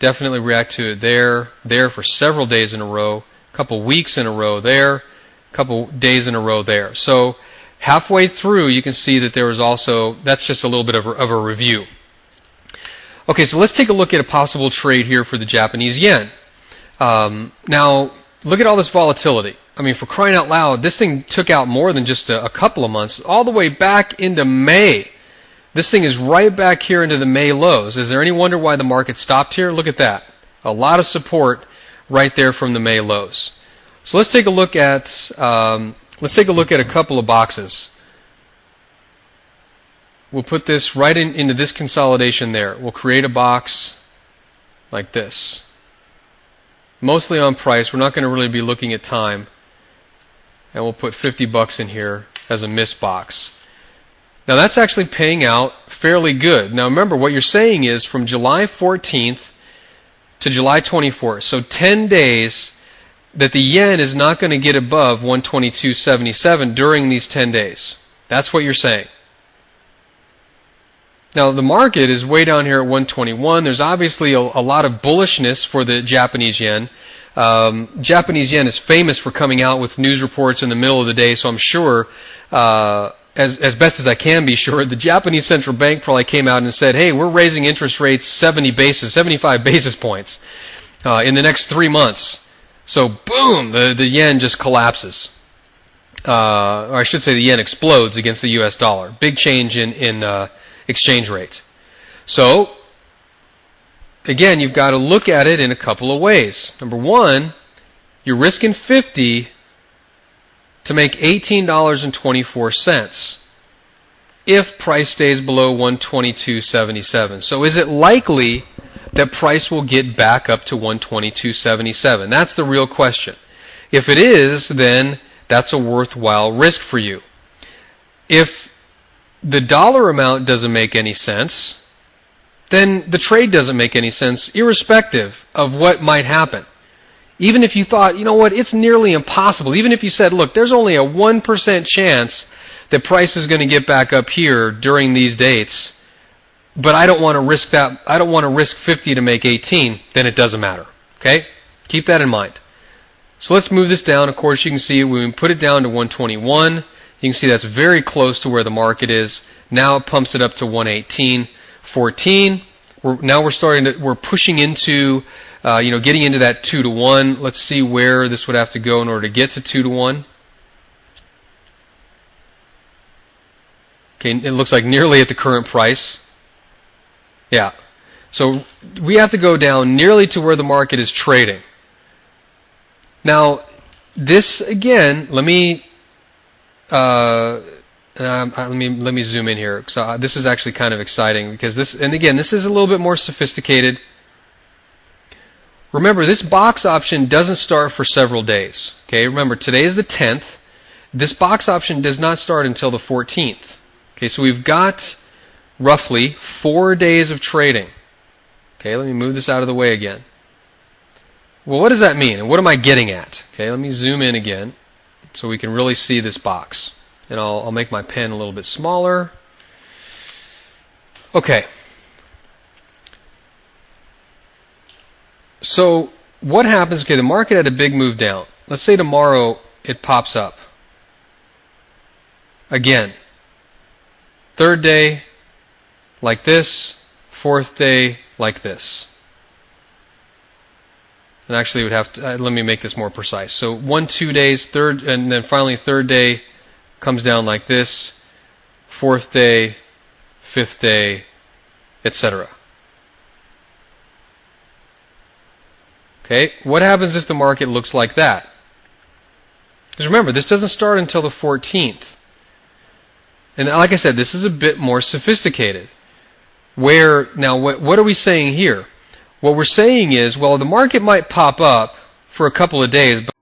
Definitely react to it there for several days in a row, a couple weeks in a row there, a couple days in a row there. So halfway through, you can see that there was also, that's just a little bit of a review. Okay, so let's take a look at a possible trade here for the Japanese yen. Now, look at all this volatility. I mean, for crying out loud, this thing took out more than just a couple of months, all the way back into May. This thing is right back here into the May lows. Is there any wonder why the market stopped here? Look at that. A lot of support right there from the May lows. So let's take a look at a couple of boxes. We'll put this right into this consolidation there. We'll create a box like this. Mostly on price. We're not going to really be looking at time. And we'll put $50 in here as a miss box. Now that's actually paying out fairly good. Now remember, what you're saying is from July 14th to July 24th, so 10 days, that the yen is not going to get above 122.77 during these 10 days. That's what you're saying. Now the market is way down here at 121. There's obviously a lot of bullishness for the Japanese yen. Japanese yen is famous for coming out with news reports in the middle of the day, so I'm sure, as best as I can be sure, the Japanese central bank probably came out and said, hey, we're raising interest rates 75 basis points in the next 3 months. So boom, the yen just collapses. Or I should say the yen explodes against the US dollar. Big change in exchange rate. So, again, you've got to look at it in a couple of ways. Number one, you're risking 50 to make $18.24 if price stays below 122.77. So is it likely that price will get back up to 122.77? That's the real question. If it is, then that's a worthwhile risk for you. If the dollar amount doesn't make any sense, then the trade doesn't make any sense, irrespective of what might happen. Even if you thought, you know what, it's nearly impossible. Even if you said, look, there's only a 1% chance that price is going to get back up here during these dates, but I don't want to risk that. I don't want to risk 50 to make 18, then it doesn't matter. Okay? Keep that in mind. So let's move this down. Of course, you can see when we put it down to 121, you can see that's very close to where the market is. Now it pumps it up to 118.14. We're pushing into, getting into that 2 to 1. Let's see where this would have to go in order to get to 2 to 1. Okay, it looks like nearly at the current price. Yeah. So we have to go down nearly to where the market is trading. Now, this again, let me zoom in here. So this is actually kind of exciting because this is a little bit more sophisticated. Remember, this box option doesn't start for several days. Okay, remember today is the 10th. This box option does not start until the 14th. Okay, so we've got roughly 4 days of trading. Okay, let me move this out of the way again. Well, what does that mean, and what am I getting at? Okay, let me zoom in again so we can really see this box. And I'll make my pen a little bit smaller. Okay. So what happens? Okay, the market had a big move down. Let's say tomorrow it pops up. Again. Third day, like this. Fourth day, like this. And actually, it would have to. Let me make this more precise. So 2 days, third, and then finally third day comes down like this. Fourth day, fifth day, etc. Okay, what happens if the market looks like that? Because remember, this doesn't start until the 14th. And like I said, this is a bit more sophisticated. Now, what are we saying here? What we're saying is, well, the market might pop up for a couple of days, but